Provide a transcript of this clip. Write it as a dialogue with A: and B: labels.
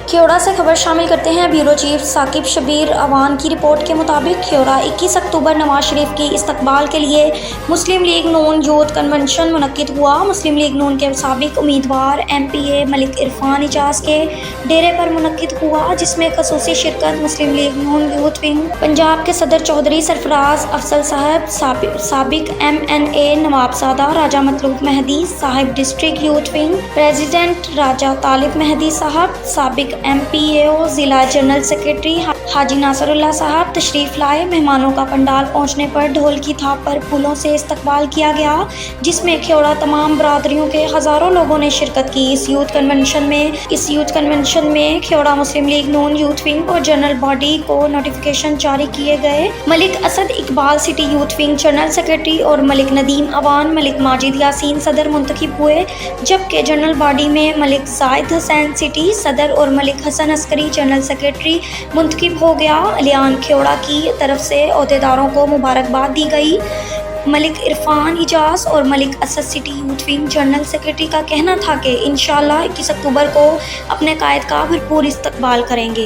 A: کھیوڑا سے خبر شامل کرتے ہیں۔ بیورو چیف ثاقب شبیر اعوان کی رپورٹ کے مطابق کھیوڑا 21 اکتوبر نواز شریف کی استقبال کے لیے مسلم لیگ نون یوتھ کنونشن منعقد ہوا۔ مسلم لیگ نون کے سابق امیدوار MP ملک عرفان اعجاز کے ڈیرے پر منعقد ہوا، جس میں خصوصی شرکت مسلم لیگ نون یوتھ ونگ پنجاب کے صدر چودھری سرفراز افضل صاحب، سابق MNA نواب زادہ راجہ مطلوب مہدی صاحب، ڈسٹرکٹ یوتھ ونگ پریزیڈنٹ راجہ طالب مہدی صاحب، سابق MPAO ضلع جنرل سیکرٹری حاجی ناصر اللہ صاحب تشریف لائے۔ مہمانوں کا پنڈال پہنچنے پر ڈھول کی تھاپ پر پھولوں سے استقبال کیا گیا، جس میں کھیوڑا تمام برادریوں کے ہزاروں لوگوں نے شرکت کی۔ اس یوتھ کنونشن میں کھیوڑا مسلم لیگ نون یوتھ ونگ اور جنرل باڈی کو نوٹیفکیشن جاری کیے گئے۔ Malik Asad Iqbal city youth wing general secretary اور ملک ندیم اعوان، ملک ماجد یاسین صدر منتخب ہوئے، جبکہ جنرل باڈی میں ملک زاہد حسین سٹی صدر اور ملک حسن عسکری جنرل سیکرٹری منتخب ہو گیا۔ الیان کھیوڑا کی طرف سے عہدیداروں کو مبارکباد دی گئی۔ ملک عرفان اعجاز اور Malik Asad city youth wing general secretary کا کہنا تھا کہ انشاءاللہ 21 اکتوبر کو اپنے قائد کا بھرپور استقبال کریں گے۔